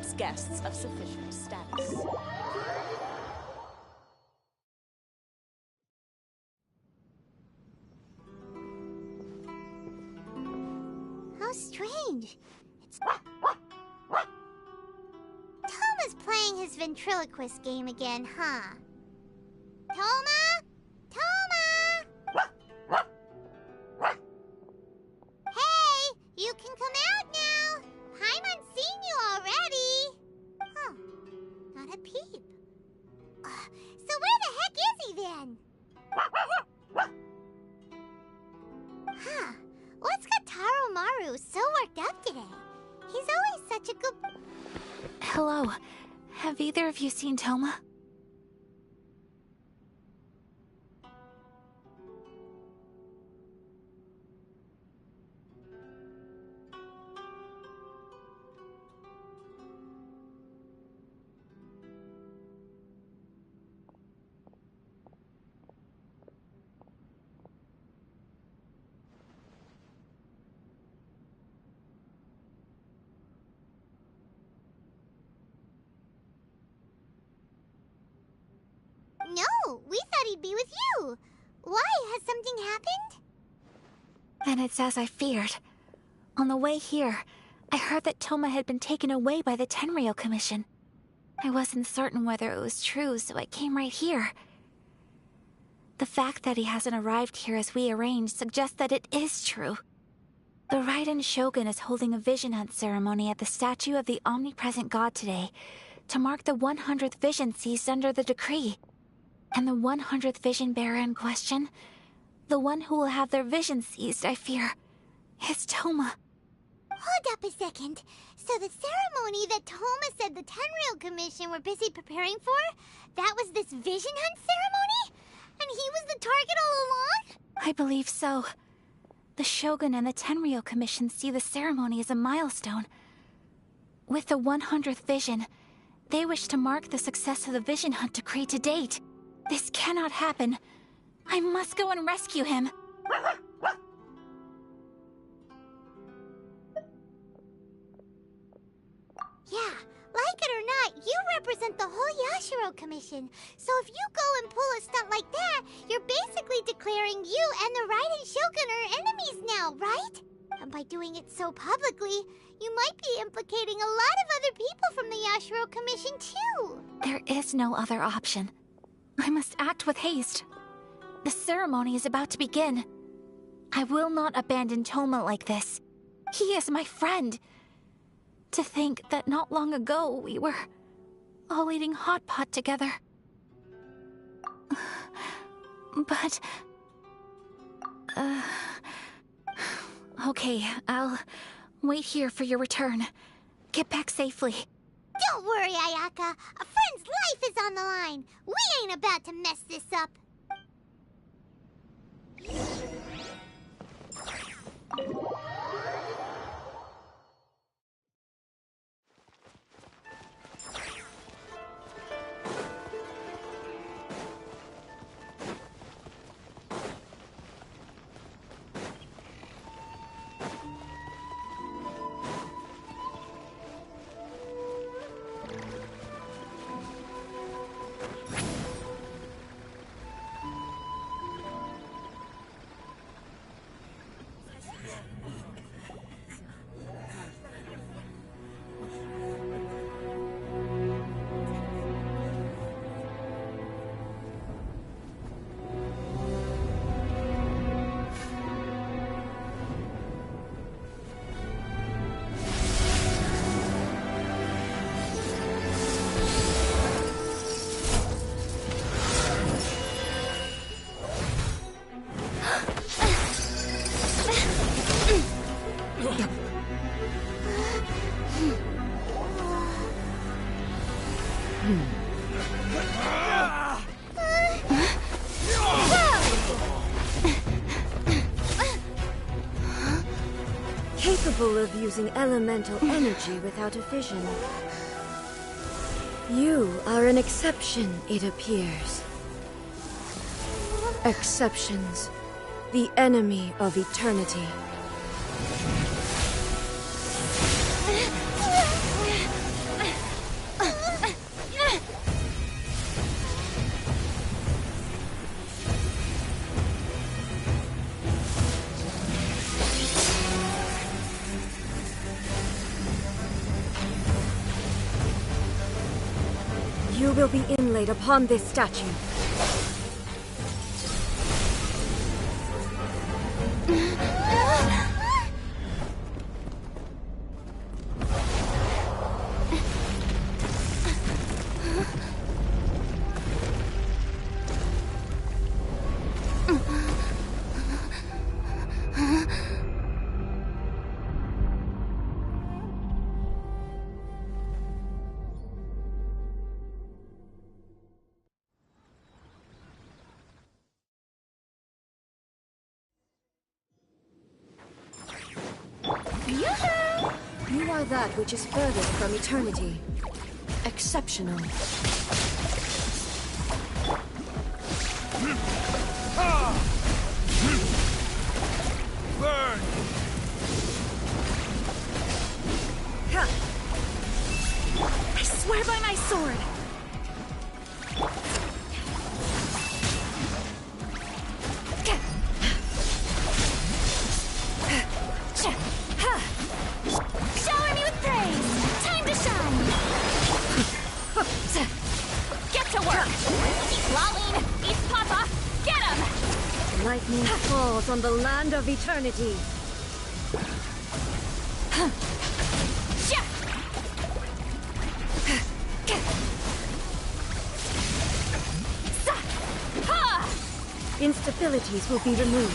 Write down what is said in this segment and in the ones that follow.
as guests of sufficient status. How strange. Toma's playing his ventriloquist game again, huh? Toma? Toma! Hey, you can come out now. Paimon's seen you already. Huh, not a peep. So where the heck is he then? Huh, what's got Taro Maru so worked up today? He's always such a good... Hello. Have either of you seen Toma? No, we thought he'd be with you. Why? Has something happened? Then it's as I feared. On the way here, I heard that Toma had been taken away by the Tenryou Commission. I wasn't certain whether it was true, so I came right here. The fact that he hasn't arrived here as we arranged suggests that it is true. The Raiden Shogun is holding a vision hunt ceremony at the statue of the omnipresent god today to mark the 100th vision seized under the decree. And the 100th vision bearer in question, the one who will have their vision seized, I fear, is Toma. Hold up a second. So the ceremony that Toma said the Tenryou Commission were busy preparing for, that was this vision hunt ceremony? And he was the target all along? I believe so. The Shogun and the Tenryou Commission see the ceremony as a milestone. With the 100th vision, they wish to mark the success of the vision hunt decree to date. This cannot happen. I must go and rescue him. Yeah, like it or not, you represent the whole Yashiro Commission. So if you go and pull a stunt like that, you're basically declaring you and the Raiden Shogun are enemies now, right? And by doing it so publicly, you might be implicating a lot of other people from the Yashiro Commission too. There is no other option. I must act with haste. The ceremony is about to begin. I will not abandon Toma like this. He is my friend. To think that not long ago we were all eating hot pot together. But... Okay, I'll wait here for your return. Get back safely. Don't worry, Ayaka. A friend's life is on the line. We ain't about to mess this up. Capable of using elemental energy without a vision. You are an exception, it appears. Exceptions. The enemy of eternity. will be inlaid upon this statue. You are that which is furthest from eternity. Exceptional. Burn! I swear by my sword! Shower me with praise! Time to shine! Get to work! Eat Lolling! Eat Papa! Get him! Lightning falls on the land of eternity. Instabilities will be removed.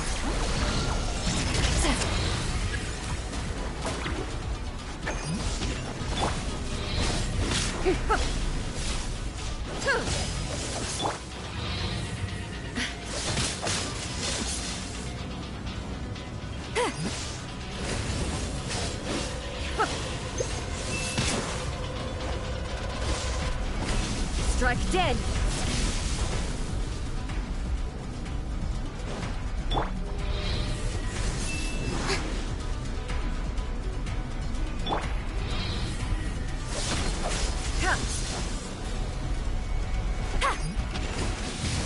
Strike dead!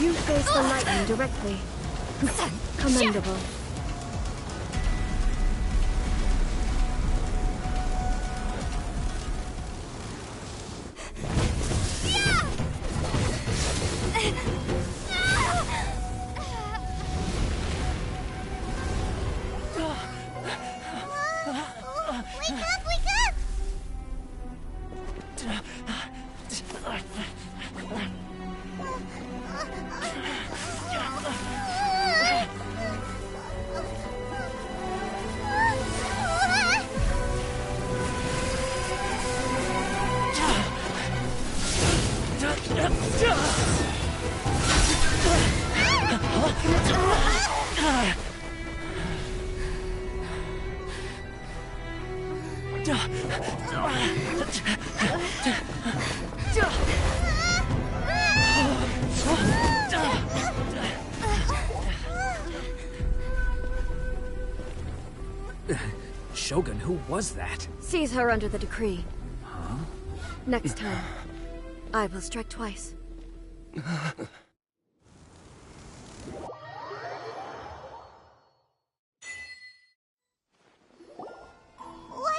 You face the lightning directly. Commendable. Wake up, wake up! Shogun, who was that? Seize her under the decree. Huh? Next time, I will strike twice. Why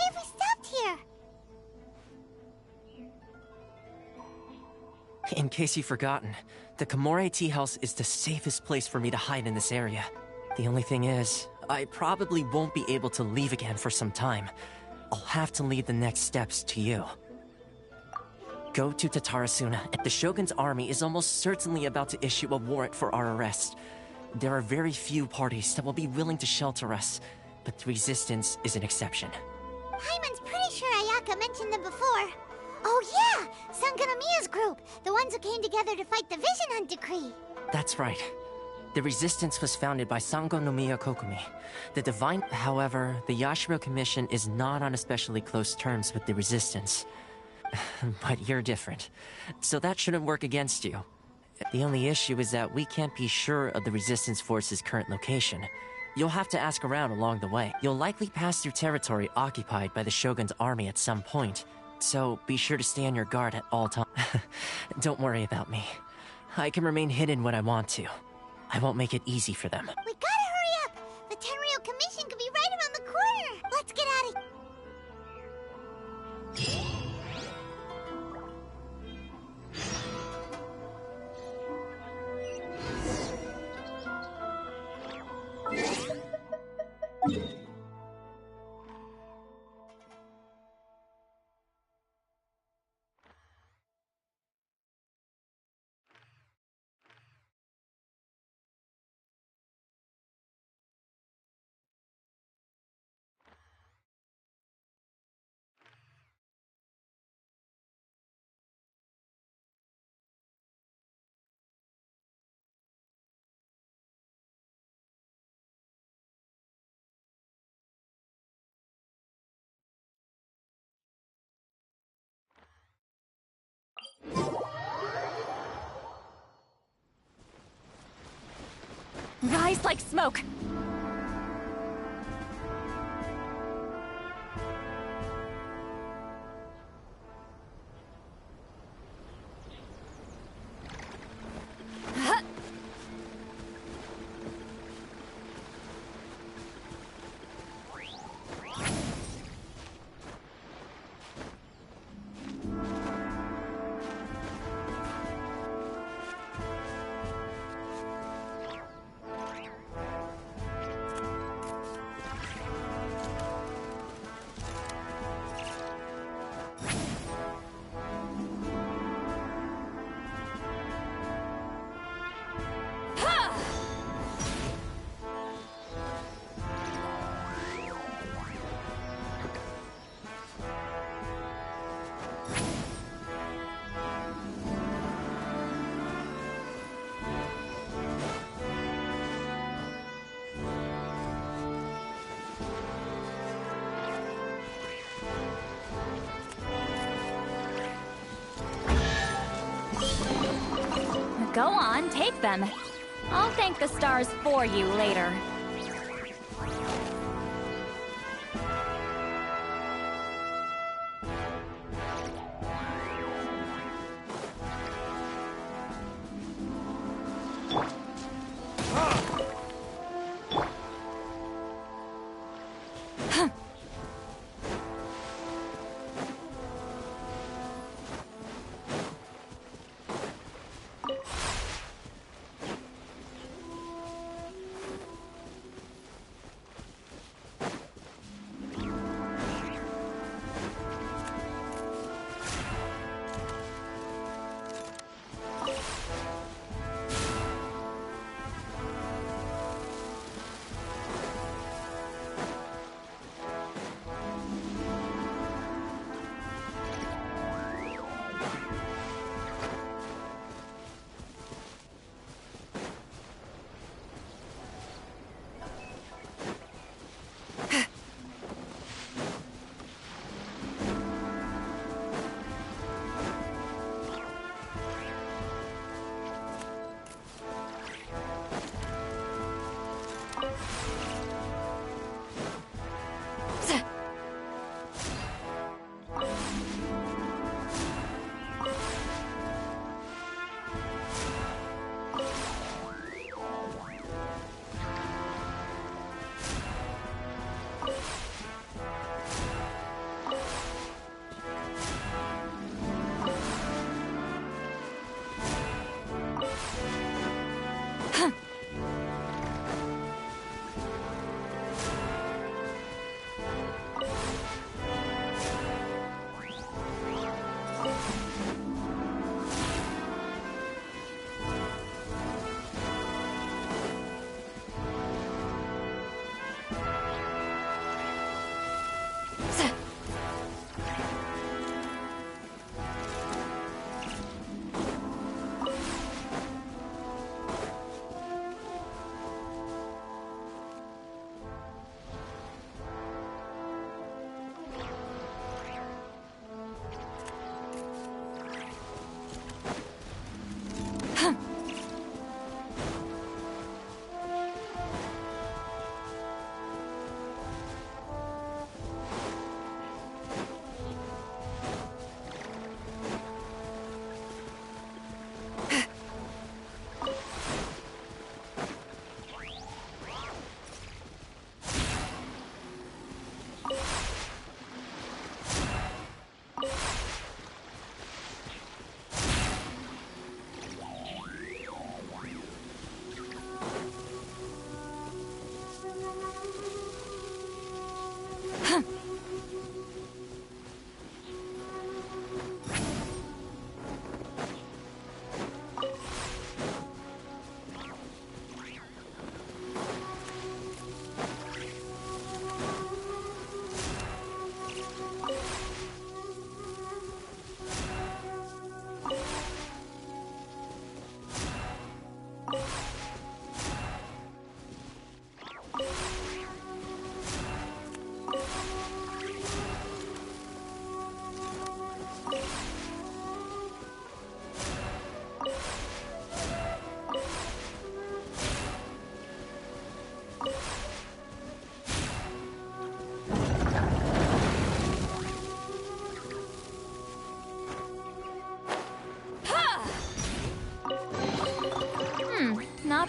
have we stopped here? In case you've forgotten, the Komore Tea House is the safest place for me to hide in this area. The only thing is, I probably won't be able to leave again for some time. I'll have to leave the next steps to you. Go to Tatarasuna, and the Shogun's army is almost certainly about to issue a warrant for our arrest. There are very few parties that will be willing to shelter us, but the Resistance is an exception. Hyman's pretty sure Ayaka mentioned them before. Oh yeah! Sangonomiya's group! The ones who came together to fight the Vision Hunt Decree! That's right. The Resistance was founded by Sangonomiya Kokumi. The Divine... However, the Yashiro Commission is not on especially close terms with the Resistance. But you're different. So that shouldn't work against you. The only issue is that we can't be sure of the Resistance Force's current location. You'll have to ask around along the way. You'll likely pass through territory occupied by the Shogun's army at some point. So be sure to stay on your guard at all times. Don't worry about me. I can remain hidden when I want to. I won't make it easy for them. We gotta hurry up! The Tenryou Commission could be right around the corner! Let's get at it! Rise like smoke! Go on, take them. I'll thank the stars for you later.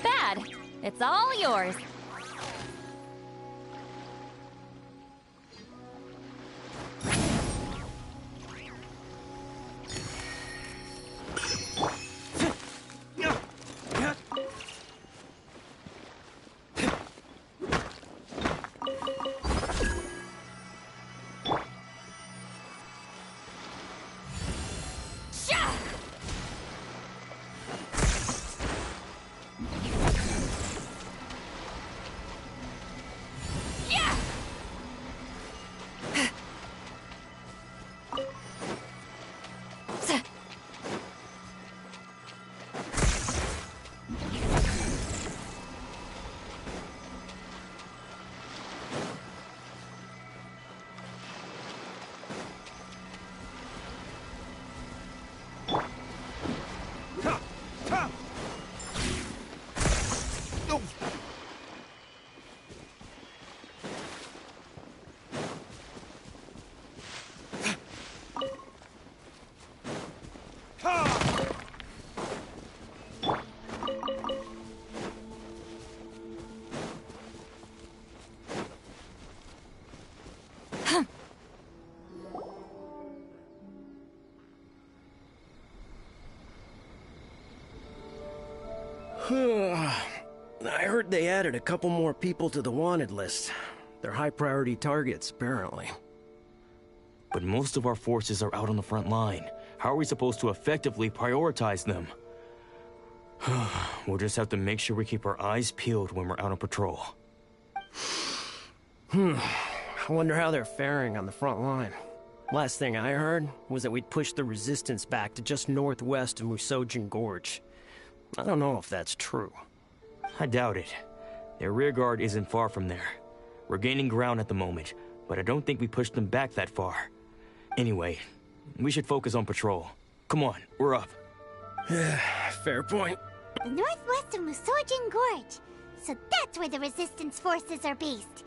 Not bad. It's all yours. I heard they added a couple more people to the wanted list. They're high-priority targets, apparently. But most of our forces are out on the front line. How are we supposed to effectively prioritize them? We'll just have to make sure we keep our eyes peeled when we're out on patrol. I wonder how they're faring on the front line. Last thing I heard was that we'd pushed the resistance back to just northwest of Musojin Gorge. I don't know if that's true. I doubt it. Their rearguard isn't far from there. We're gaining ground at the moment, but I don't think we pushed them back that far. Anyway, we should focus on patrol. Come on, we're up. Fair point. The northwest of Musojin Gorge. So that's where the resistance forces are based.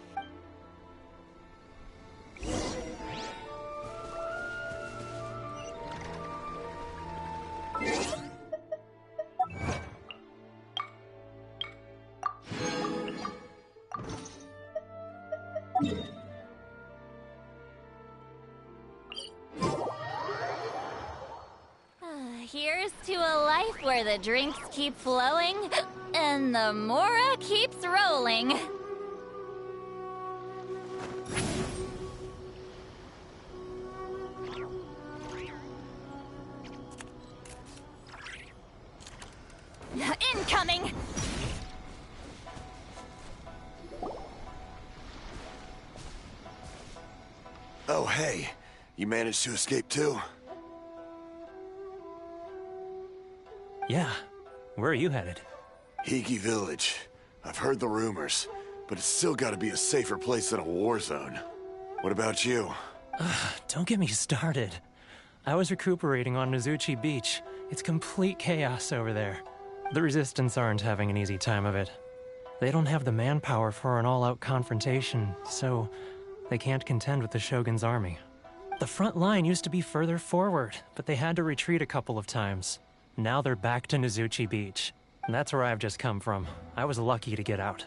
Here's to a life where the drinks keep flowing and the Mora keeps rolling. Incoming! Oh, hey. You managed to escape too? Yeah. Where are you headed? Higi Village. I've heard the rumors, but it's still gotta be a safer place than a war zone. What about you? Don't get me started. I was recuperating on Nozuchi Beach. It's complete chaos over there. The Resistance aren't having an easy time of it. They don't have the manpower for an all-out confrontation, so they can't contend with the Shogun's army. The front line used to be further forward, but they had to retreat a couple of times. Now they're back to Nozuchi Beach. And that's where I've just come from. I was lucky to get out.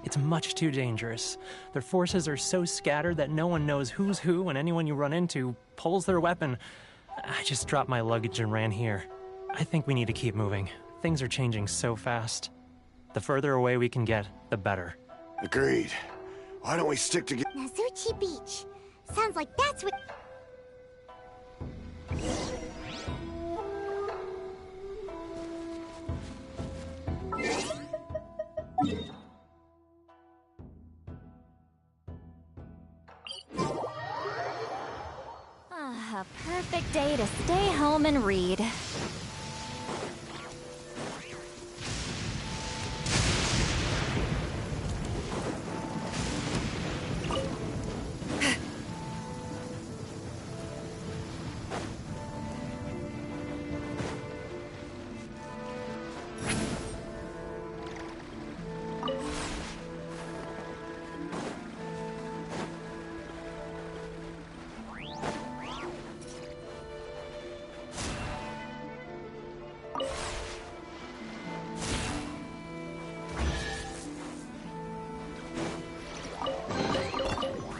It's much too dangerous. Their forces are so scattered that no one knows who's who, and anyone you run into pulls their weapon. I just dropped my luggage and ran here. I think we need to keep moving. Things are changing so fast. The further away we can get, the better. Agreed. Why don't we stick together? Nozuchi Beach. Sounds like that's what... A perfect day to stay home and read.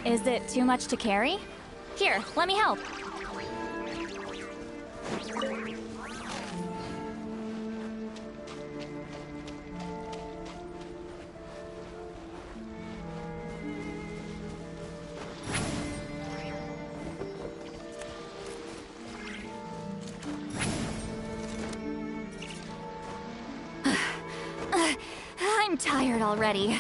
Is it too much to carry? Here, let me help. I'm tired already.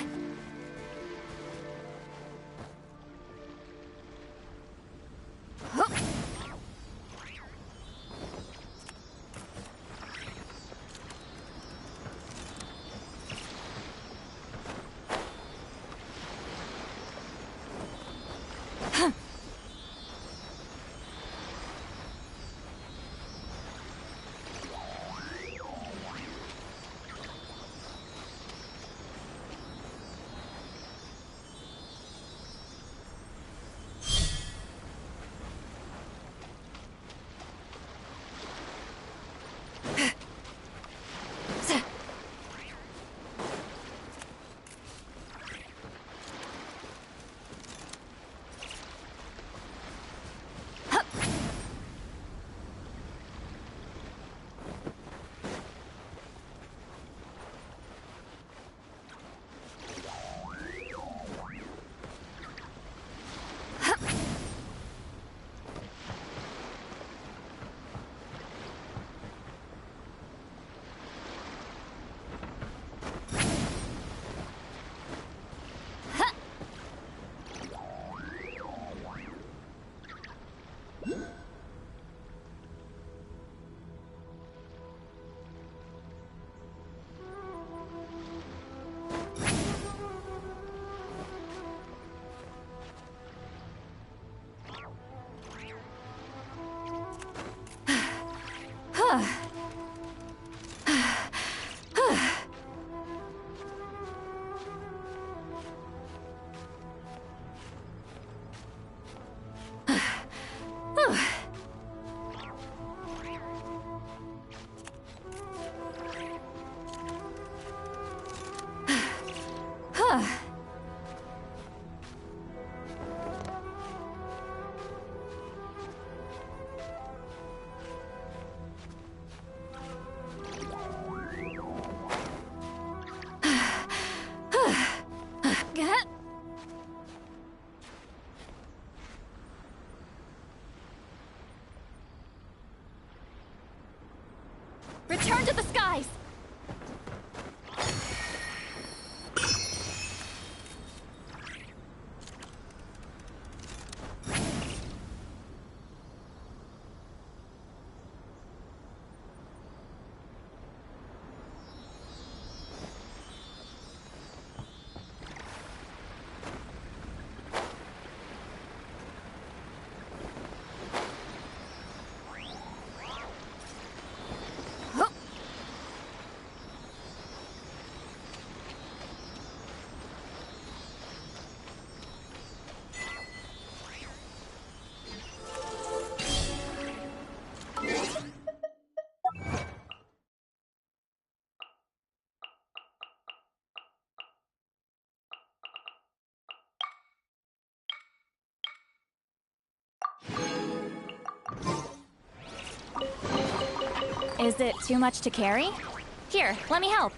Return to the skies! Is it too much to carry? Here, let me help.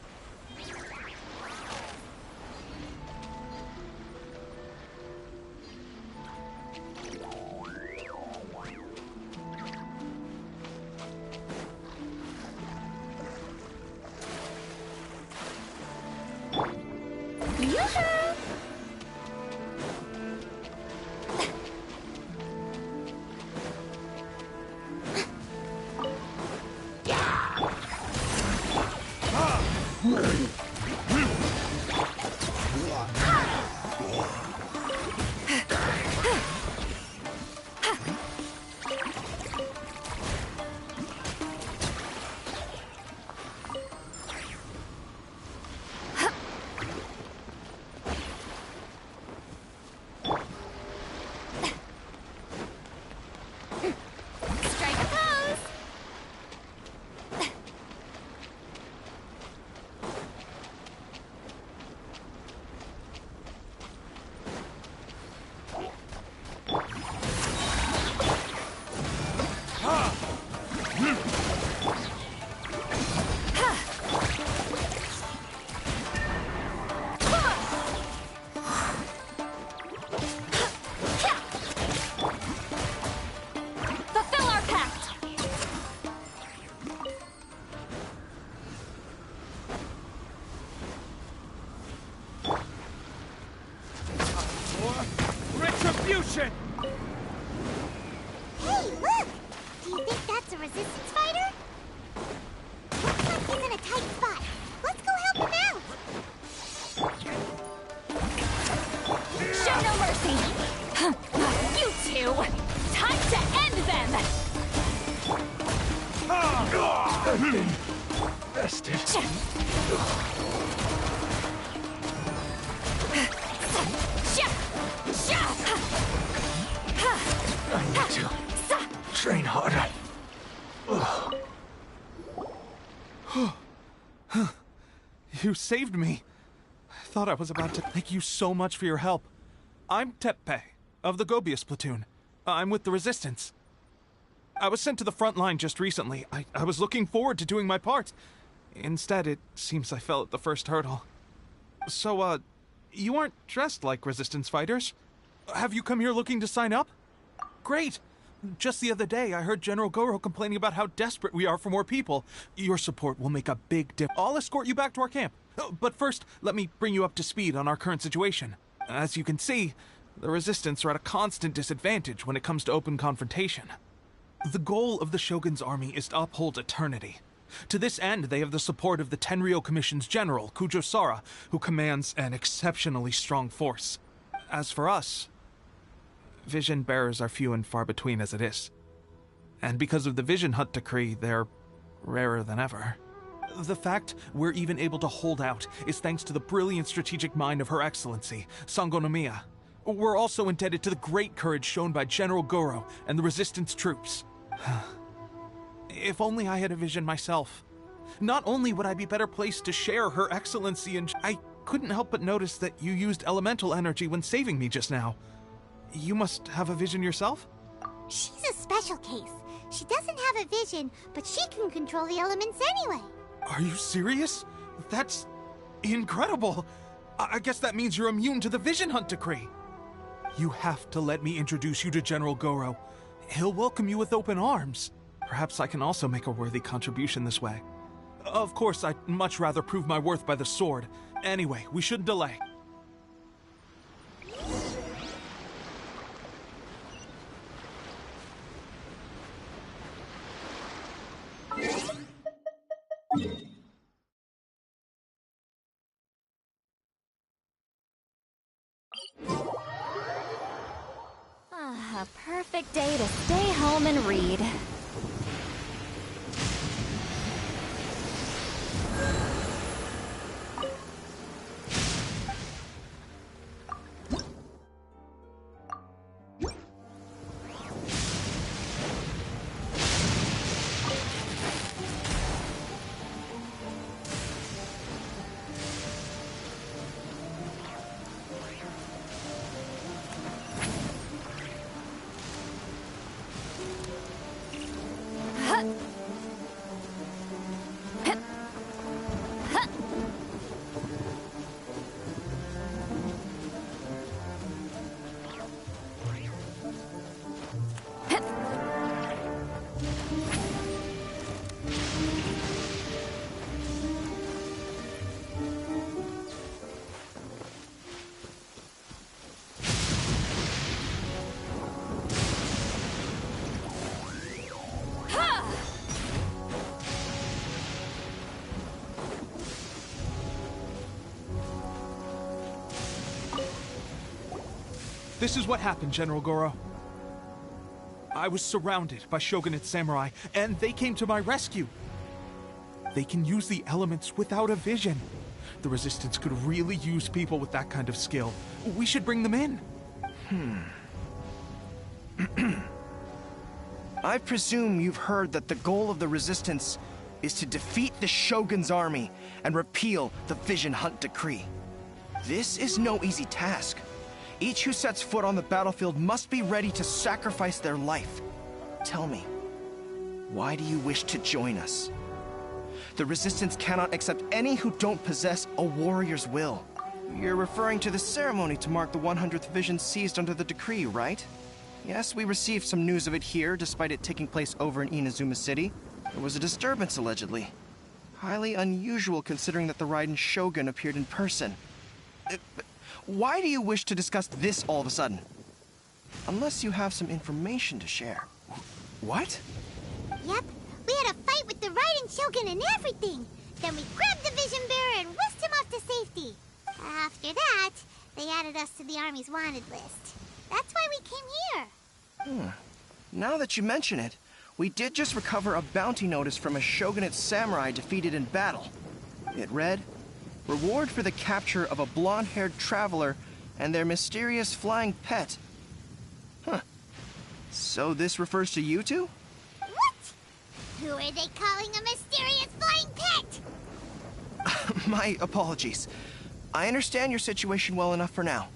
Yoo-hoo! You saved me. I thought I was about to. Thank you so much for your help. I'm Teppei, of the Gobius platoon. I'm with the Resistance. I was sent to the front line just recently. I was looking forward to doing my part. Instead, it seems I fell at the first hurdle. So, you aren't dressed like Resistance fighters? Have you come here looking to sign up? Great! Just the other day, I heard General Goro complaining about how desperate we are for more people. Your support will make a big difference. I'll escort you back to our camp. But first, let me bring you up to speed on our current situation. As you can see, the Resistance are at a constant disadvantage when it comes to open confrontation. The goal of the Shogun's army is to uphold eternity. To this end, they have the support of the Tenryou Commission's general, Kujosara, who commands an exceptionally strong force. As for us, vision bearers are few and far between as it is. And because of the Vision Hunt decree, they're rarer than ever. The fact we're even able to hold out is thanks to the brilliant strategic mind of Her Excellency, Sango no Miya. We're also indebted to the great courage shown by General Goro and the Resistance troops. If only I had a vision myself. Not only would I be better placed to share Her Excellency and I couldn't help but notice that you used elemental energy when saving me just now. You must have a vision yourself? She's a special case. She doesn't have a vision, but she can control the elements anyway. Are you serious? That's incredible. I guess that means you're immune to the Vision Hunt decree. You have to let me introduce you to General Goro. He'll welcome you with open arms. Perhaps I can also make a worthy contribution this way. Of course, I'd much rather prove my worth by the sword. Anyway, we shouldn't delay. A perfect day to stay home and read. This is what happened, General Goro. I was surrounded by Shogunate samurai, and they came to my rescue. They can use the elements without a vision. The Resistance could really use people with that kind of skill. We should bring them in. I presume you've heard that the goal of the Resistance is to defeat the Shogun's army and repeal the Vision Hunt decree. This is no easy task. Each who sets foot on the battlefield must be ready to sacrifice their life. Tell me, why do you wish to join us? The Resistance cannot accept any who don't possess a warrior's will. You're referring to the ceremony to mark the 100th vision seized under the decree, right? Yes, we received some news of it here, despite it taking place over in Inazuma City. There was a disturbance, allegedly. Highly unusual considering that the Raiden Shogun appeared in person. Why do you wish to discuss this all of a sudden? Unless you have some information to share. What? Yep, we had a fight with the Raiden Shogun and everything. Then we grabbed the Vision Bearer and whisked him off to safety. After that, they added us to the Army's wanted list. That's why we came here. Now that you mention it, we did just recover a bounty notice from a Shogunate samurai defeated in battle. It read, "Reward for the capture of a blonde-haired traveler and their mysterious flying pet." Huh. So this refers to you two? What? Who are they calling a mysterious flying pet? My apologies. I understand your situation well enough for now.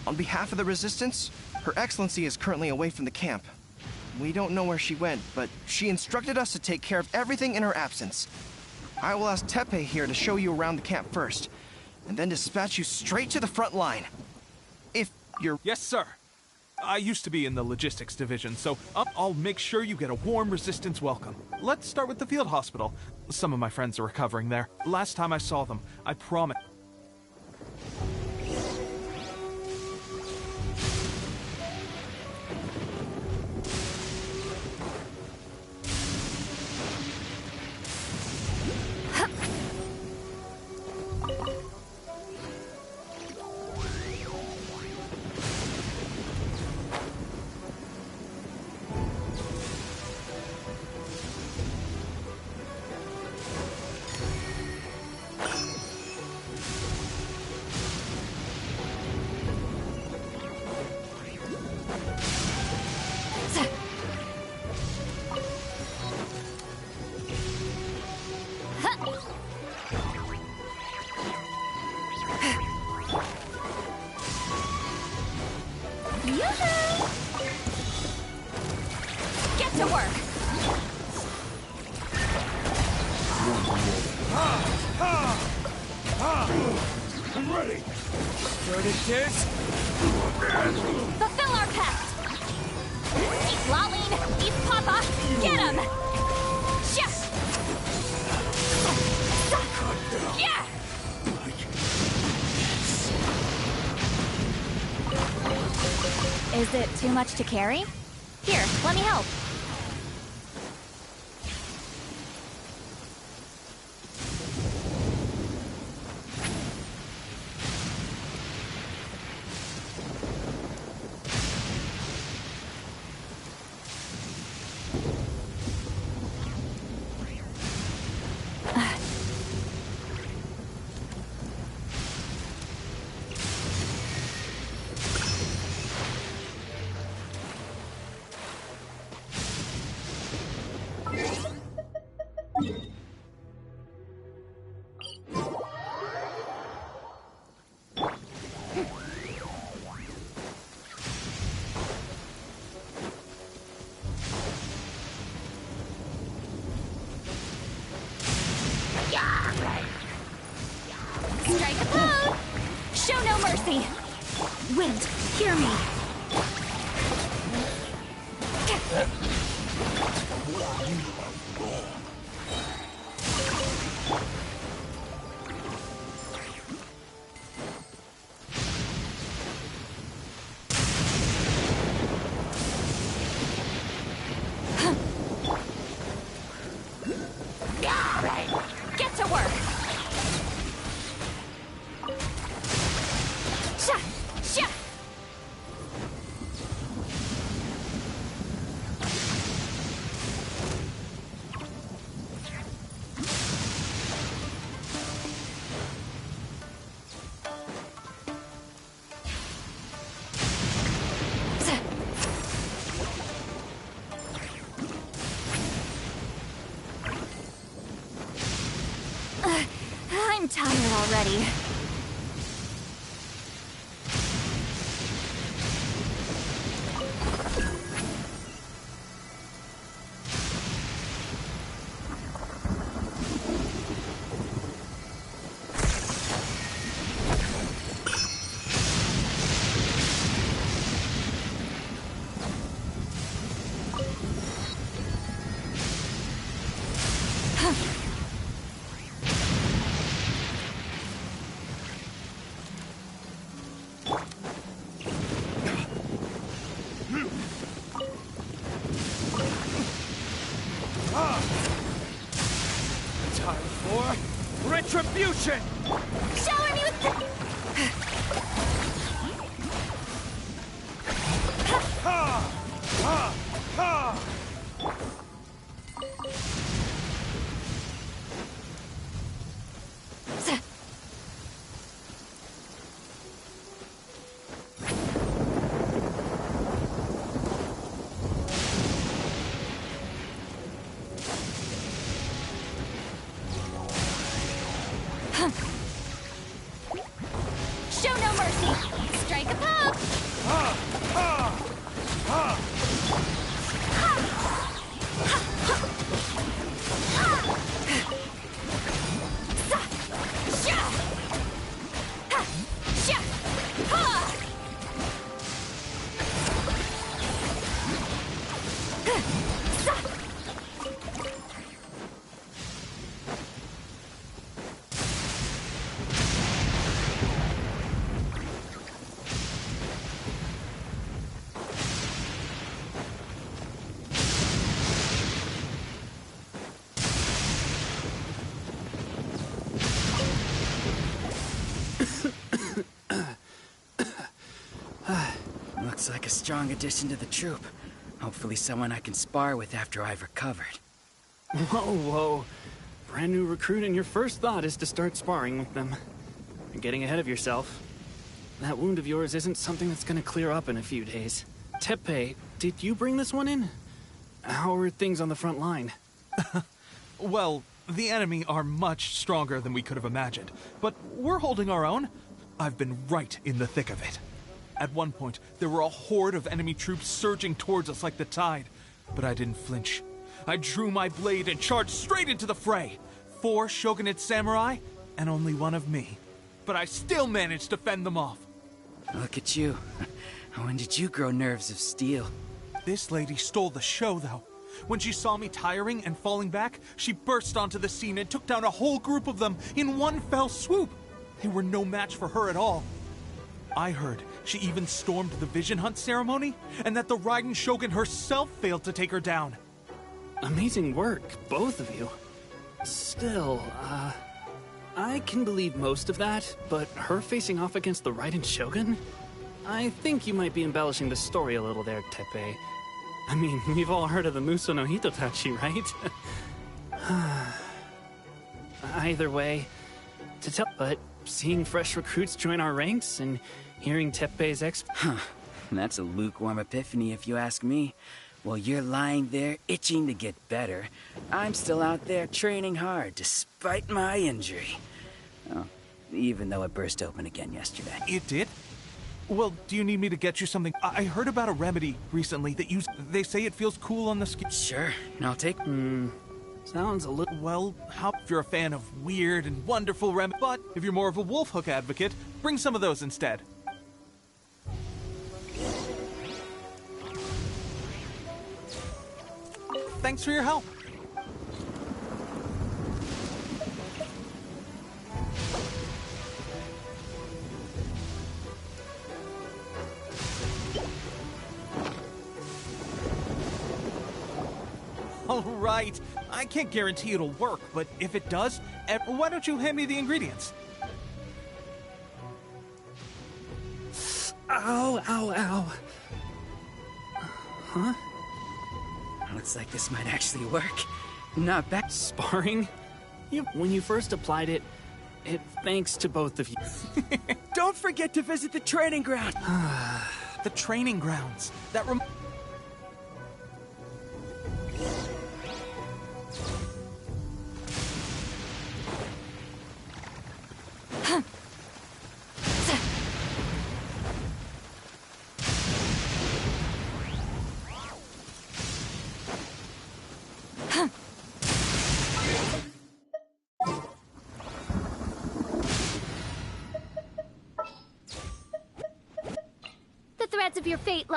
On behalf of the Resistance, Her Excellency is currently away from the camp. We don't know where she went, but she instructed us to take care of everything in her absence. I will ask Tepe here to show you around the camp first, and then dispatch you straight to the front line. If you're... Yes, sir. I used to be in the logistics division, so I'll make sure you get a warm Resistance welcome. Let's start with the field hospital. Some of my friends are recovering there. Last time I saw them, I promise... Get to work! I'm ready. Fulfill our pact! Eat Laline! Eat Papa! Get him! Yeah! Yeah! Is it too much to carry? Here, let me help. Strike a pose! Show no mercy! Wind, hear me! Get to work! Sha! Sha! I'm tired already. Time for retribution! Shower me with the... Ha! Ha! Ha! Huh. like a strong addition to the troop. Hopefully someone I can spar with after I've recovered. Whoa. Brand new recruit and your first thought is to start sparring with them. You're getting ahead of yourself. That wound of yours isn't something that's gonna clear up in a few days. Teppei, did you bring this one in? How are things on the front line? Well, the enemy are much stronger than we could have imagined, but we're holding our own. I've been right in the thick of it. At one point, there were a horde of enemy troops surging towards us like the tide, but I didn't flinch. I drew my blade and charged straight into the fray. 4 shogunate samurai, and only 1 of me. But I still managed to fend them off. Look at you. When did you grow nerves of steel? This lady stole the show, though. When she saw me tiring and falling back, she burst onto the scene and took down a whole group of them in one fell swoop. They were no match for her at all. I heard she even stormed the vision hunt ceremony, and that the Raiden Shogun herself failed to take her down. Amazing work, both of you. Still, I can believe most of that, but her facing off against the Raiden Shogun? I think you might be embellishing the story a little there, Teppei. I mean, we've all heard of the Muso no Hitotachi, right? Either way, but seeing fresh recruits join our ranks and hearing Teppei's That's a lukewarm epiphany if you ask me. While you're lying there itching to get better, I'm still out there training hard despite my injury. Oh, even though it burst open again yesterday. It did? Well, do you need me to get you something? I heard about a remedy recently that they say it feels cool on the skin. Sure, I'll take... Sounds a little... Well, how if you're a fan of weird and wonderful remedies, but if you're more of a wolf hook advocate, bring some of those instead. Thanks for your help. All right. I can't guarantee it'll work, but if it does, why don't you hand me the ingredients? Ow, ow, ow. Huh? Looks like this might actually work. Not bad. Sparring? When you first applied it, thanks to both of you. Don't forget to visit the training ground. The training grounds. That The threads of your fate lie.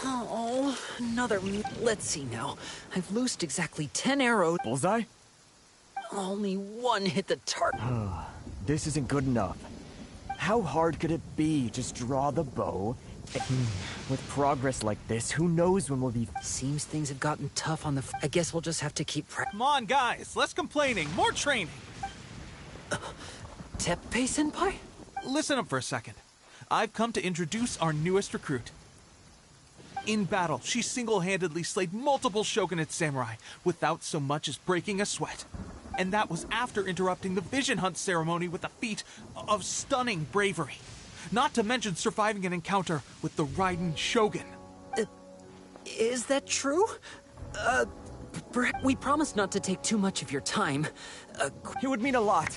Oh, another... Let's see now. I've loosed exactly 10 arrows. Bullseye? Only 1 hit the target. This isn't good enough. How hard could it be? Just draw the bow. With progress like this, who knows when we'll be... Seems things have gotten tough on the... I guess we'll just have to keep Come on, guys. Less complaining. More training. Teppei-senpai? Listen up for a second. I've come to introduce our newest recruit. In battle, she single-handedly slayed multiple shogunate samurai without so much as breaking a sweat. And that was after interrupting the vision hunt ceremony with a feat of stunning bravery. Not to mention surviving an encounter with the Raiden Shogun. Is that true? We promised not to take too much of your time. It would mean a lot.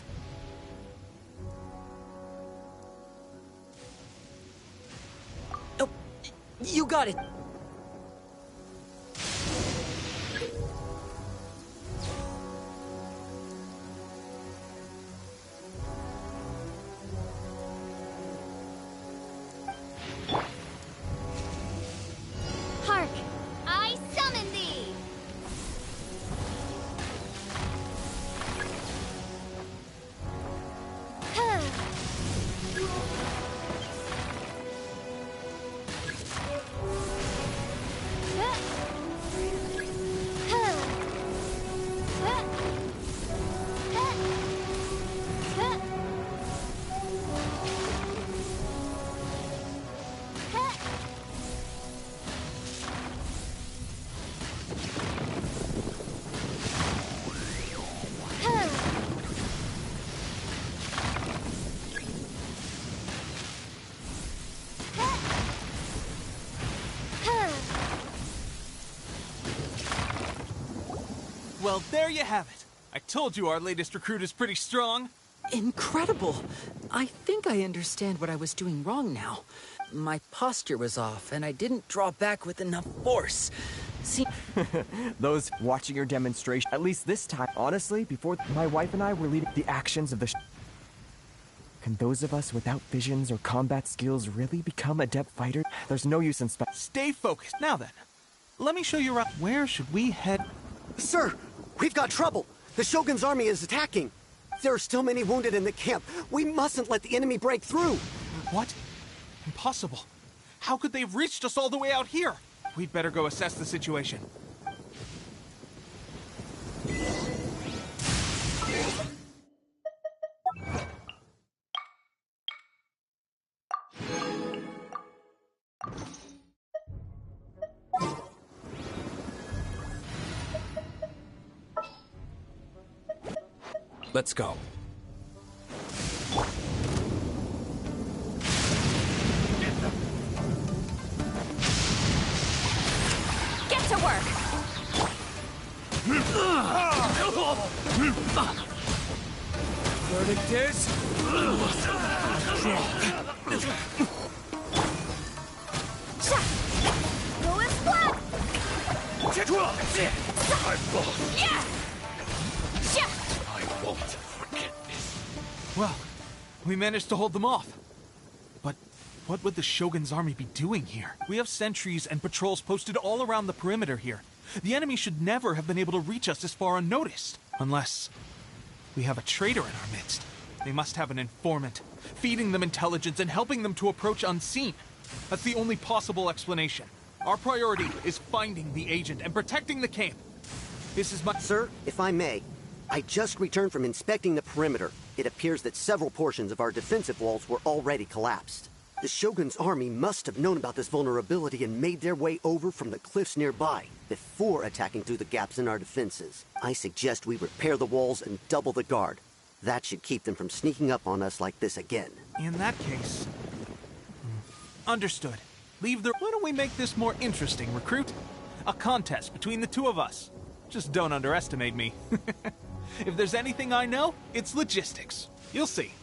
Oh, you got it. Hark! I summon thee! Well, there you have it. I told you our latest recruit is pretty strong. Incredible! I think I understand what I was doing wrong now. My posture was off, and I didn't draw back with enough force. See... Those watching your demonstration, at least this time, honestly, before my wife and I were leading the actions of the can those of us without visions or combat skills really become adept fighters? There's no use in Stay focused. Now then, let me show you around. Where should we head? Sir, we've got trouble. The Shogun's army is attacking. There are still many wounded in the camp. We mustn't let the enemy break through. What? Impossible. How could they have reached us all the way out here? We'd better go assess the situation. Let's go. Get to work! Verdict is... Go in splat! I won't. Yeah! I won't forget this. Well, we managed to hold them off. But what would the Shogun's army be doing here? We have sentries and patrols posted all around the perimeter here. The enemy should never have been able to reach us this far unnoticed. Unless we have a traitor in our midst. They must have an informant, feeding them intelligence and helping them to approach unseen. That's the only possible explanation. Our priority is finding the agent and protecting the camp. This is my... Sir, if I may, I just returned from inspecting the perimeter. It appears that several portions of our defensive walls were already collapsed. The Shogun's army must have known about this vulnerability and made their way over from the cliffs nearby before attacking through the gaps in our defenses. I suggest we repair the walls and double the guard. That should keep them from sneaking up on us like this again. In that case... Understood. Leave the... Why don't we make this more interesting, recruit? A contest between the two of us. Just don't underestimate me. If there's anything I know, it's logistics. You'll see.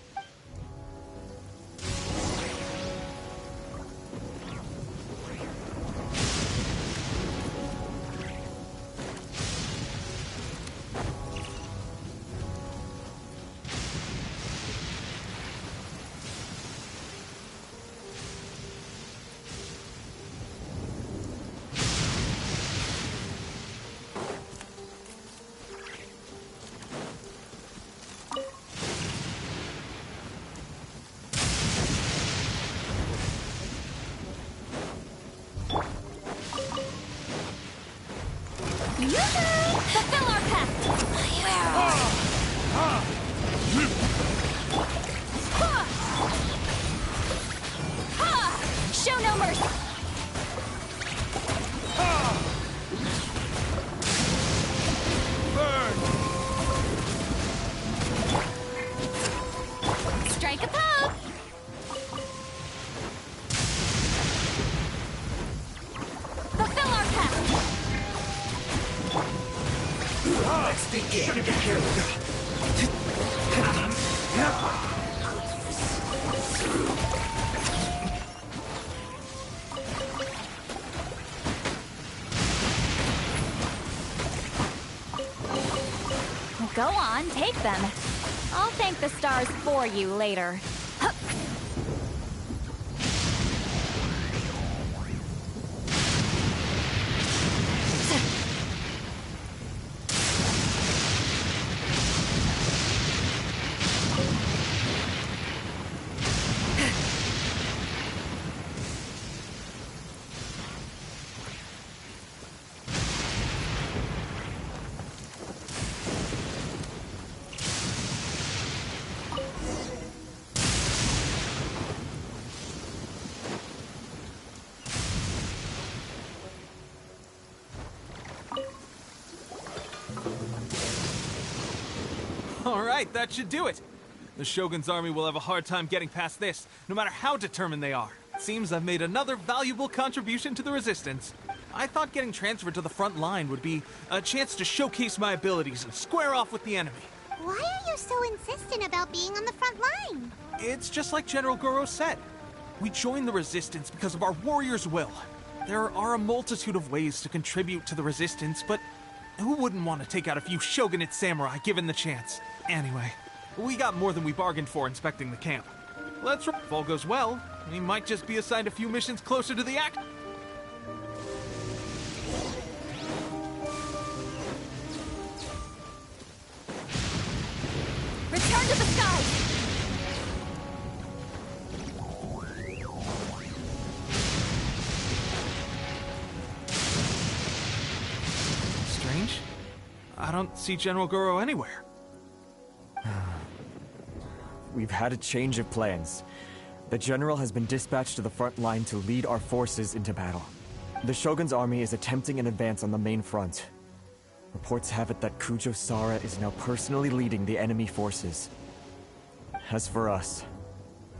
Fulfill our pact! Show no mercy! Strike a pose! Fulfill our pact! Let's begin. Go on, take them. I'll thank the stars for you later. Hup. All right, that should do it. The Shogun's army will have a hard time getting past this, no matter how determined they are. It seems I've made another valuable contribution to the resistance. I thought getting transferred to the front line would be a chance to showcase my abilities and square off with the enemy. Why are you so insistent about being on the front line? It's just like General Goro said. We joined the Resistance because of our warrior's will. There are a multitude of ways to contribute to the Resistance, but who wouldn't want to take out a few shogunate samurai given the chance? Anyway, we got more than we bargained for inspecting the camp. If all goes well, we might just be assigned a few missions closer to the act. Return to the skies! Strange. I don't see General Goro anywhere. We've had a change of plans. The General has been dispatched to the front line to lead our forces into battle. The Shogun's army is attempting an advance on the main front. Reports have it that Kujo Sara is now personally leading the enemy forces. As for us,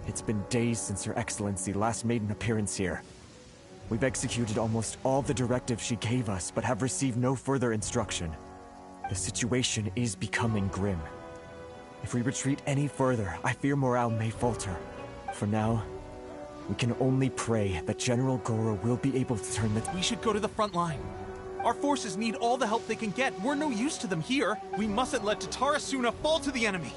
it's been days since Her Excellency last made an appearance here. We've executed almost all the directives she gave us, but have received no further instruction. The situation is becoming grim. If we retreat any further, I fear morale may falter. For now, we can only pray that General Goro will be able to turn the... We should go to the front line. Our forces need all the help they can get. We're no use to them here. We mustn't let Tatarasuna fall to the enemy.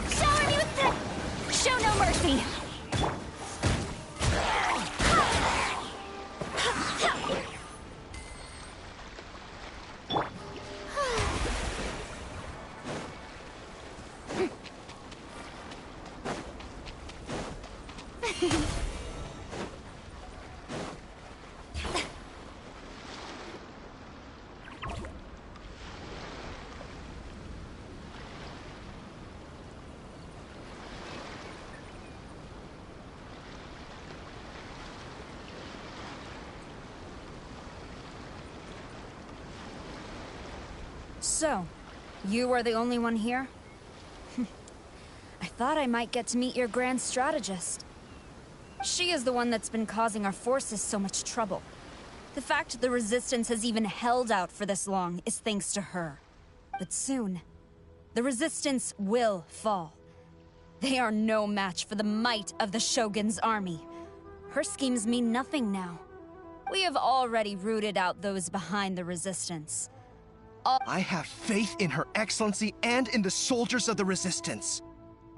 Shower me with the... Show no mercy! So, you are the only one here? I thought I might get to meet your grand strategist. She is the one that's been causing our forces so much trouble. The fact the Resistance has even held out for this long is thanks to her. But soon, the Resistance will fall. They are no match for the might of the Shogun's army. Her schemes mean nothing now. We have already rooted out those behind the Resistance. I have faith in Her Excellency and in the soldiers of the Resistance.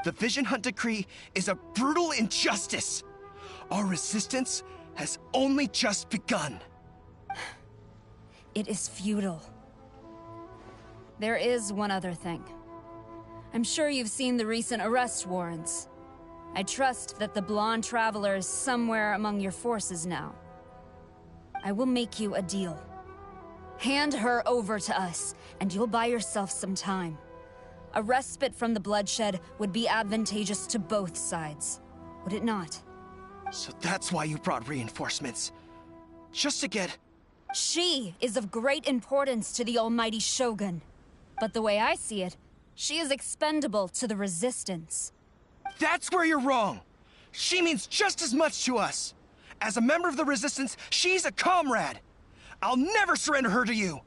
The Vision Hunt Decree is a brutal injustice. Our resistance has only just begun. It is futile. There is one other thing. I'm sure you've seen the recent arrest warrants. I trust that the blonde traveler is somewhere among your forces now. I will make you a deal. Hand her over to us, and you'll buy yourself some time. A respite from the bloodshed would be advantageous to both sides, would it not? So that's why you brought reinforcements. Just to get... She is of great importance to the almighty Shogun. But the way I see it, she is expendable to the Resistance. That's where you're wrong! She means just as much to us! As a member of the Resistance, she's a comrade! I'll never surrender her to you!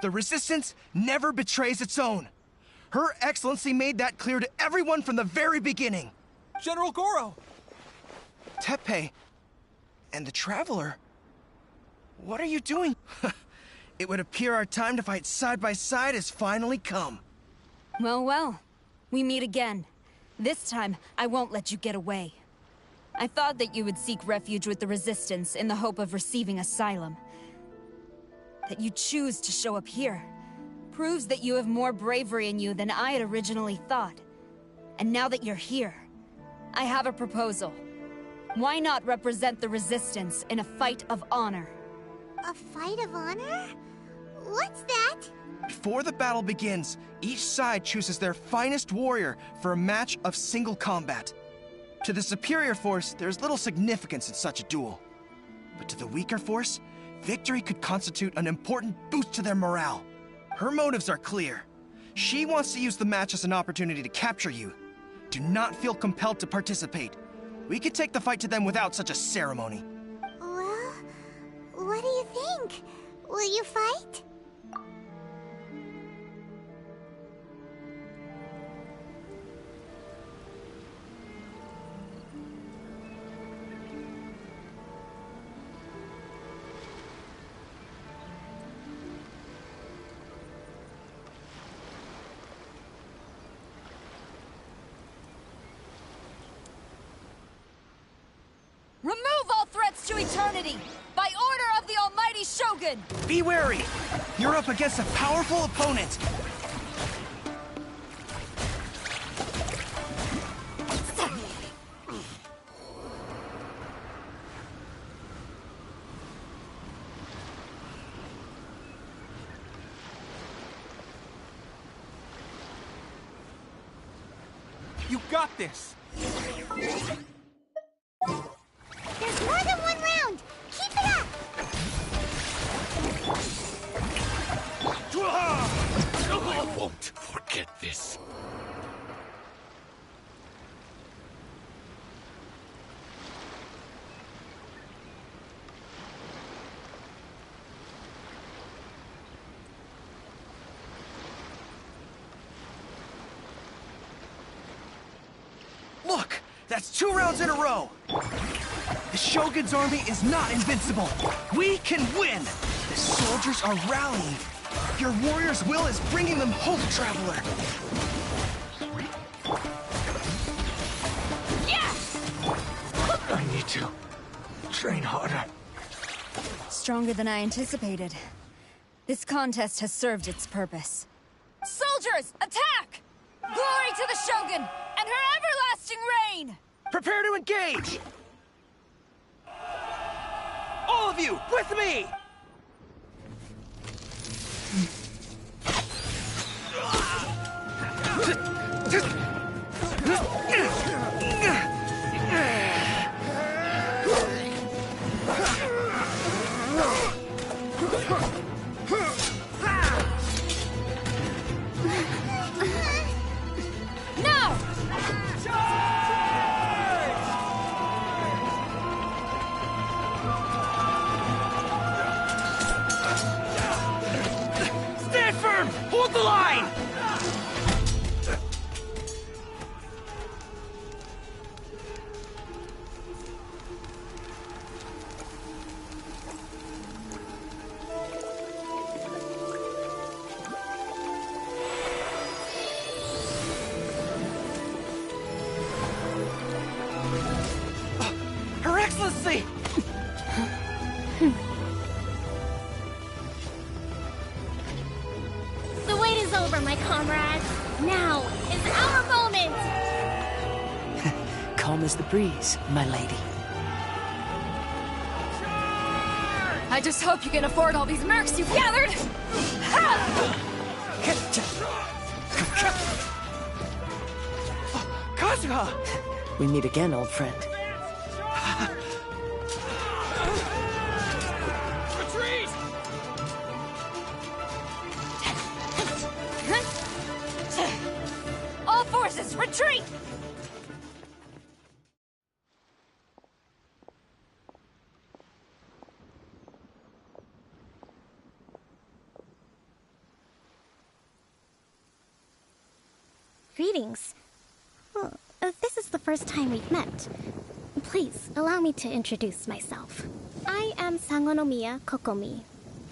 The Resistance never betrays its own. Her Excellency made that clear to everyone from the very beginning. General Goro! Teppei and the Traveler. What are you doing? It would appear our time to fight side by side has finally come. Well, well. We meet again. This time, I won't let you get away. I thought that you would seek refuge with the Resistance in the hope of receiving asylum. That you choose to show up here proves that you have more bravery in you than I had originally thought. And now that you're here, I have a proposal. Why not represent the Resistance in a fight of honor? A fight of honor? What's that? Before the battle begins, each side chooses their finest warrior for a match of single combat. To the superior force, there's little significance in such a duel. But to the weaker force, victory could constitute an important boost to their morale. Her motives are clear. She wants to use the match as an opportunity to capture you. Do not feel compelled to participate. We could take the fight to them without such a ceremony. Well, what do you think? Will you fight? Remove all threats to eternity! By order of the Almighty Shogun! Be wary! You're up against a powerful opponent! You got this! There's more than one round! Keep it up! I won't forget this. Look! That's 2 rounds in a row! The Shogun's army is not invincible! We can win! The soldiers are rallying! Your warrior's will is bringing them hope, Traveler! I need to train harder. Stronger than I anticipated. This contest has served its purpose. Soldiers, attack! Glory to the Shogun and her everlasting reign! Prepare to engage! All of you, with me! No! Stand firm! Hold the line! Her Excellency! The wait is over, my comrades. Now is our moment! Calm as the breeze, my lady. I just hope you can afford all these mercs you've gathered! Kazuha! We meet again, old friend. Retreat! All forces, retreat! Greetings. Well, this is the first time we've met. Please, allow me to introduce myself. I am Sangonomiya Kokomi,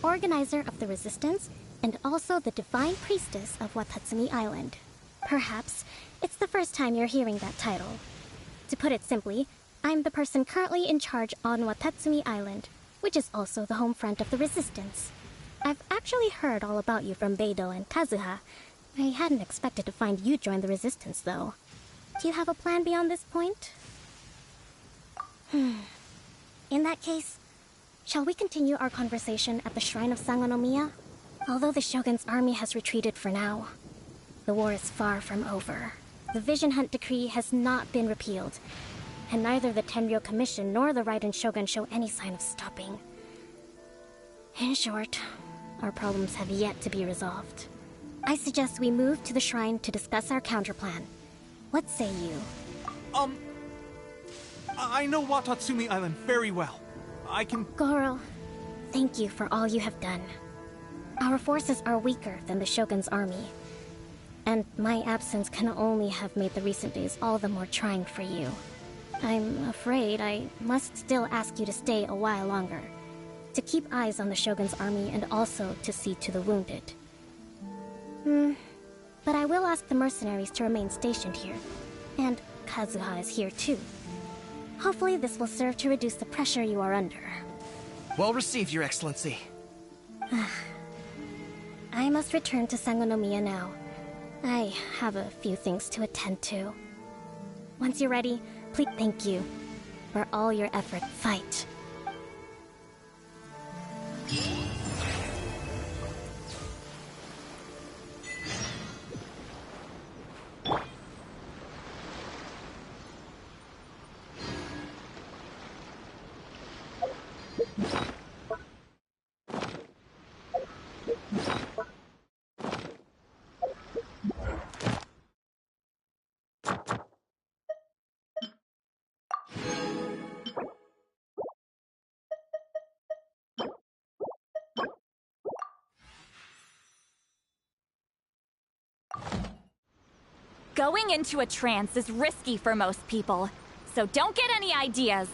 organizer of the Resistance and also the Divine Priestess of Watatsumi Island. Perhaps it's the first time you're hearing that title. To put it simply, I'm the person currently in charge on Watatsumi Island, which is also the home front of the Resistance. I've actually heard all about you from Beidou and Kazuha. I hadn't expected to find you join the Resistance, though. Do you have a plan beyond this point? In that case, Shall we continue our conversation at the Shrine of Sangonomiya? Although the Shogun's army has retreated for now, the war is far from over. The Vision Hunt Decree has not been repealed, and neither the Tenryou Commission nor the Raiden Shogun show any sign of stopping. In short, our problems have yet to be resolved. I suggest we move to the shrine to discuss our counterplan. What say you? I know Watatsumi Island very well. I can... Goro, thank you for all you have done. Our forces are weaker than the Shogun's army, and my absence can only have made the recent days all the more trying for you. I'm afraid I must still ask you to stay a while longer, to keep eyes on the Shogun's army and also to see to the wounded. But I will ask the mercenaries to remain stationed here, and Kazuha is here too. Hopefully this will serve to reduce the pressure you are under. Well received, Your Excellency. I must return to Sangonomiya now. I have a few things to attend to. Once you're ready, please thank you for all your effort. Fight. Going into a trance is risky for most people, so don't get any ideas.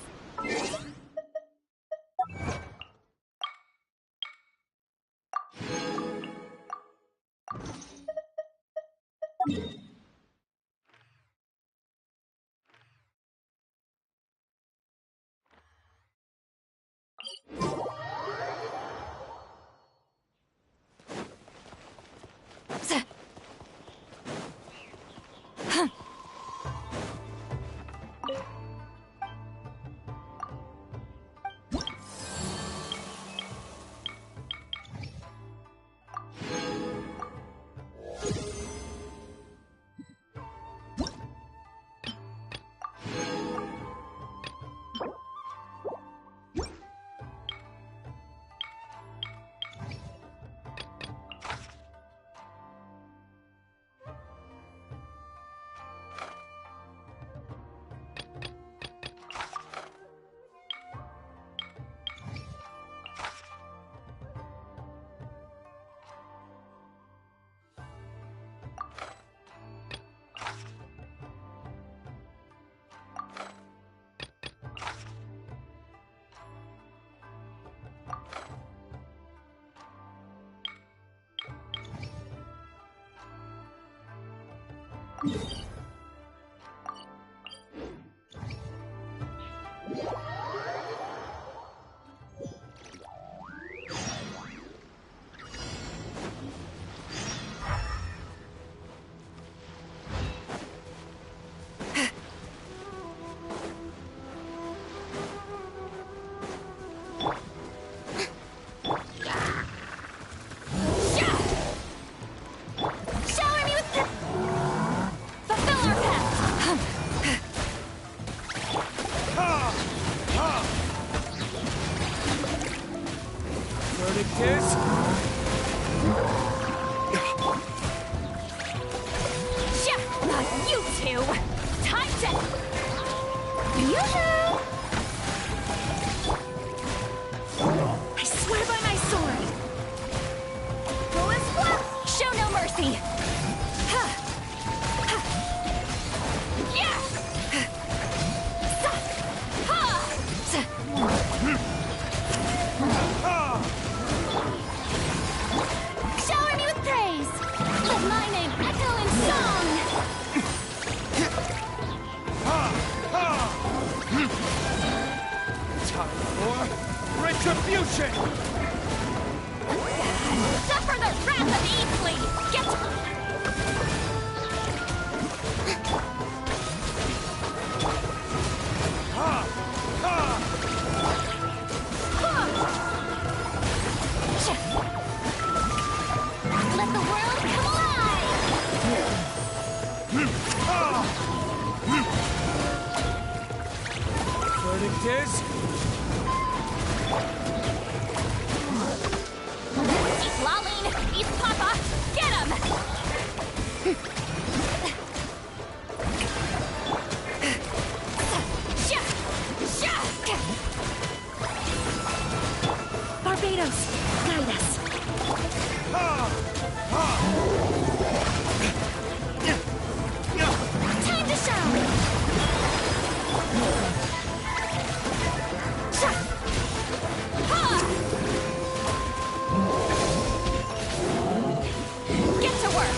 Retribution! Suffer the wrath of Easley! Get... Ha! Ha! Huh! is... East Laline! East Papa! Get him! Barbados, guide us. Time to shine! Get to work!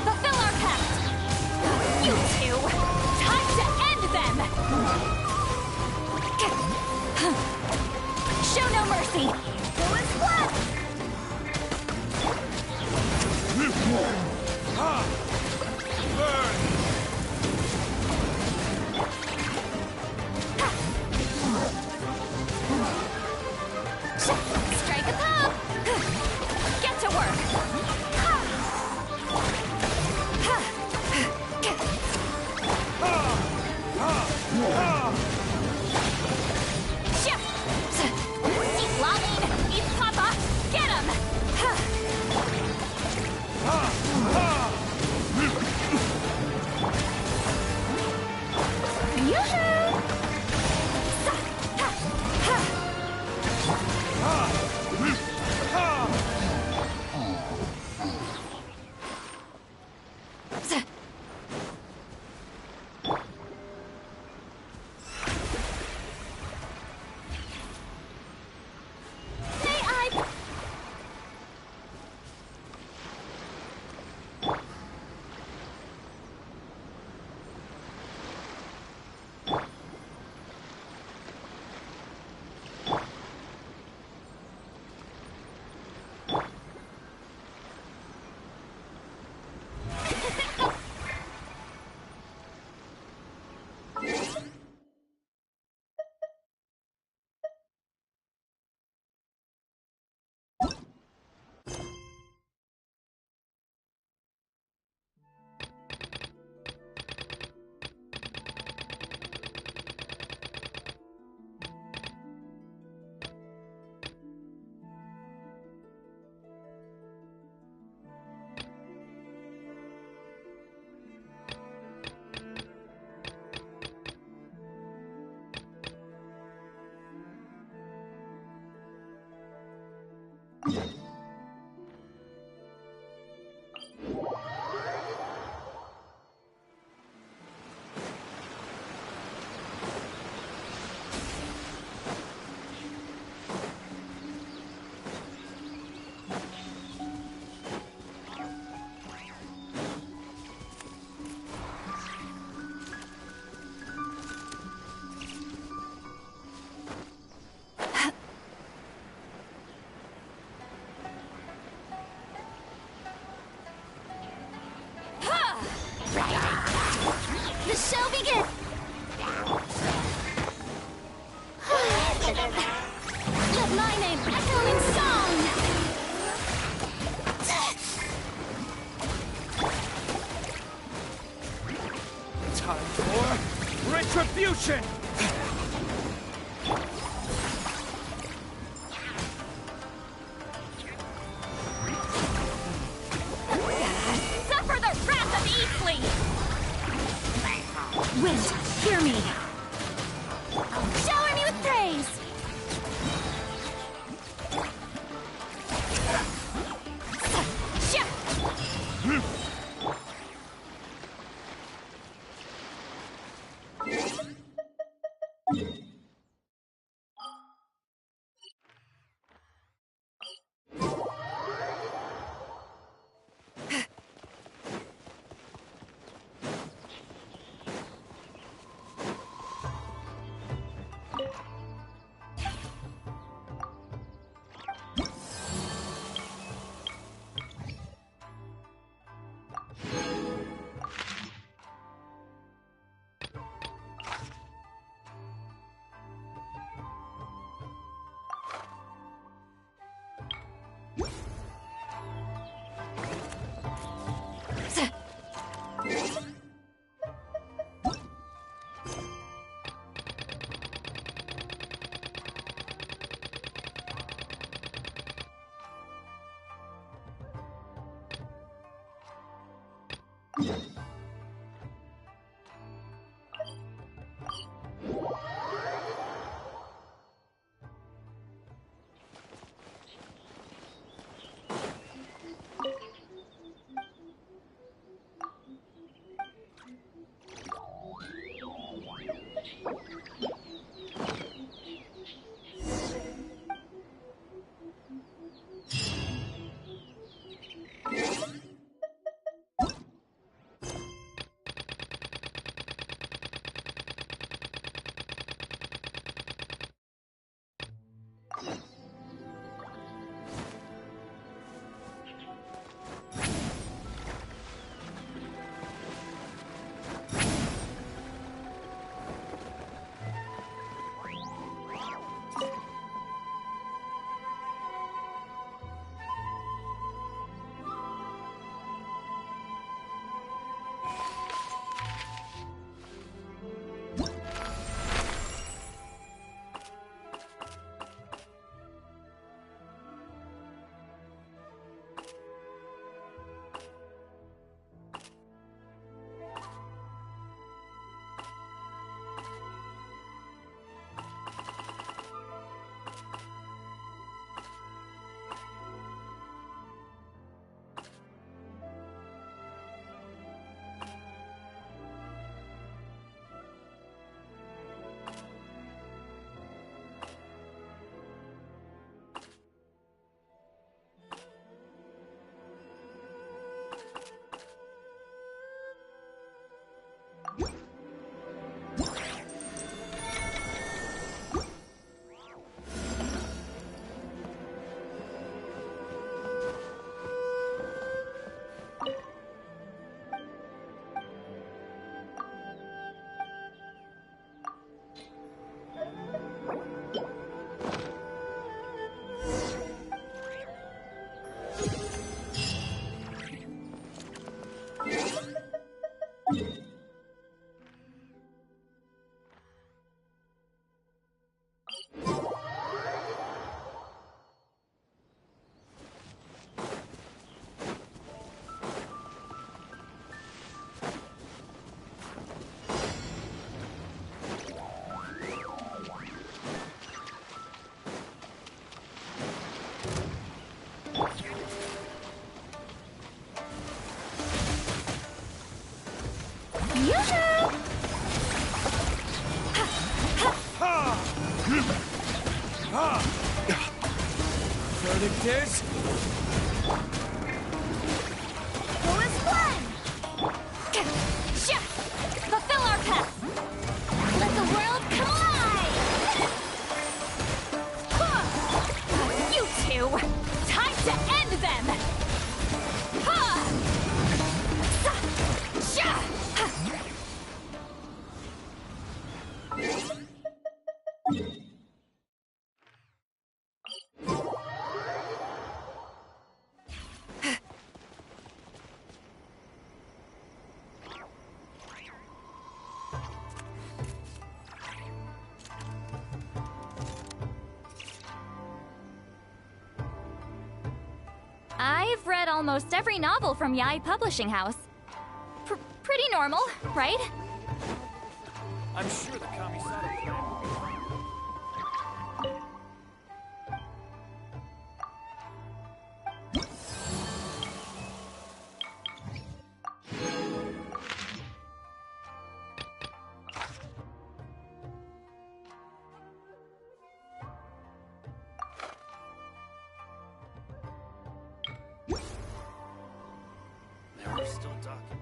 Fulfill our pact! You two! Time to end them! Show no mercy! Go and splat! Strike a pop! Get to work! East Laline! East Papa! Get him! The show begins! Let my name echo in song! Time for retribution! Suffer the wrath of Eastleigh! Wind, hear me. Shower me with praise! Verdict is... Who is one? Fulfill our path! Let the world collide! You two! Time to end them! I've read almost every novel from Yae Publishing House. Pretty normal, right? I'm sure the Kamisada plan... There are still documents.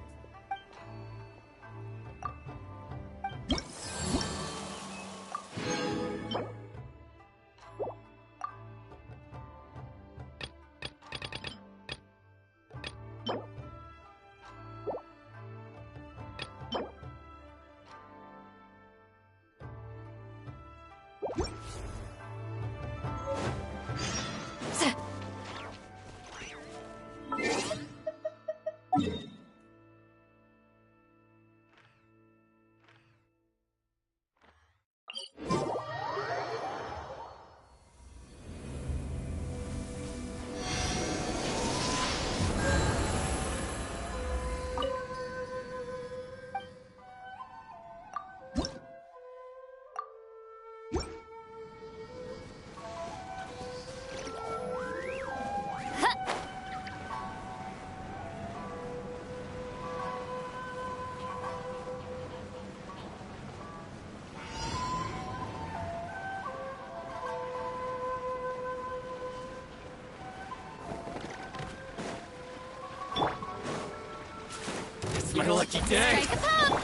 lucky day. Strike a pop!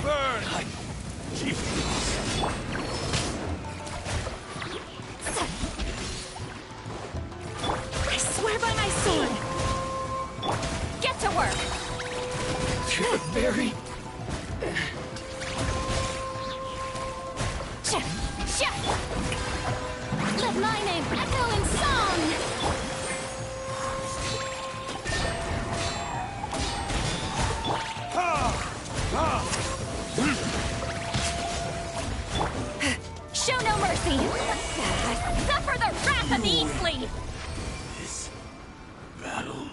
Burn! I swear by my sword! Get to work! Very. Let my name echo in song! Show no mercy! Suffer the wrath of the Eastly! This battle.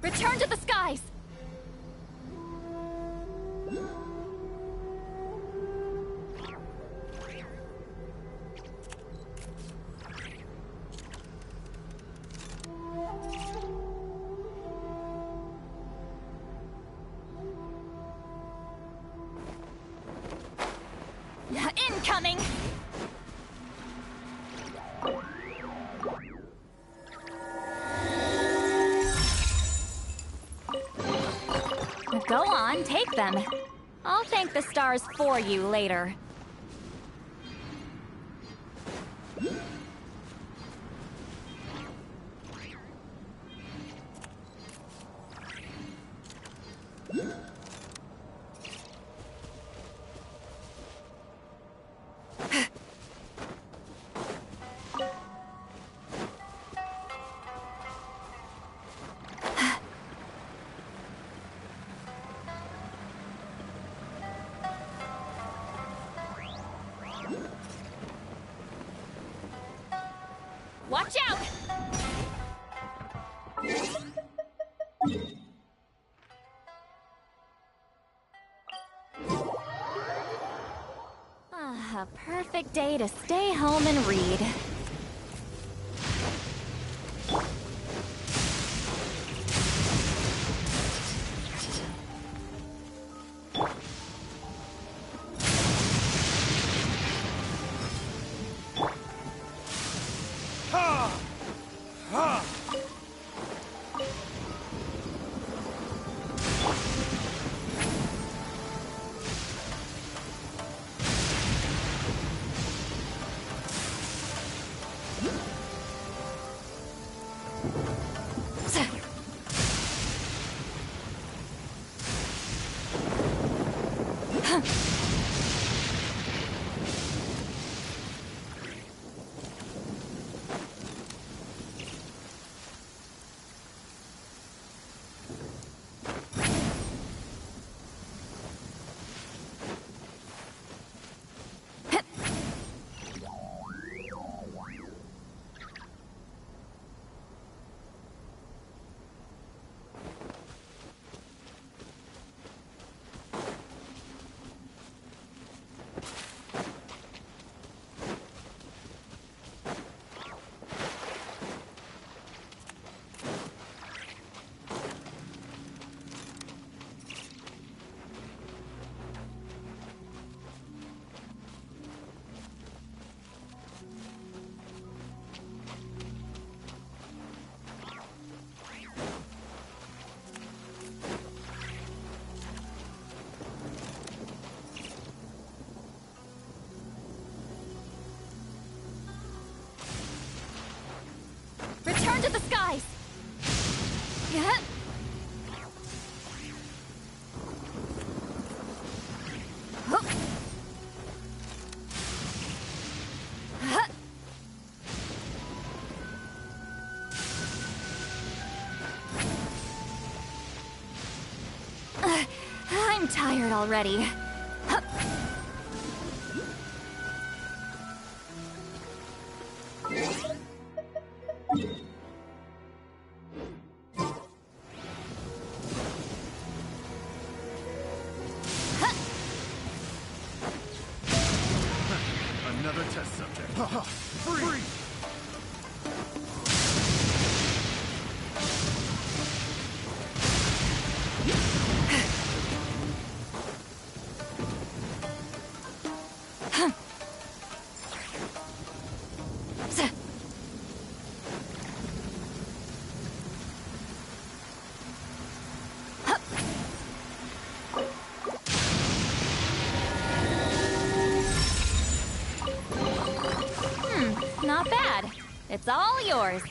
Return to the skies! Incoming! Go on, take them. I'll thank the stars for you later. Watch out! A perfect day to stay home and read. Return to the skies! Yeah. I'm tired already. Another test subject. Free! Not bad. It's all yours.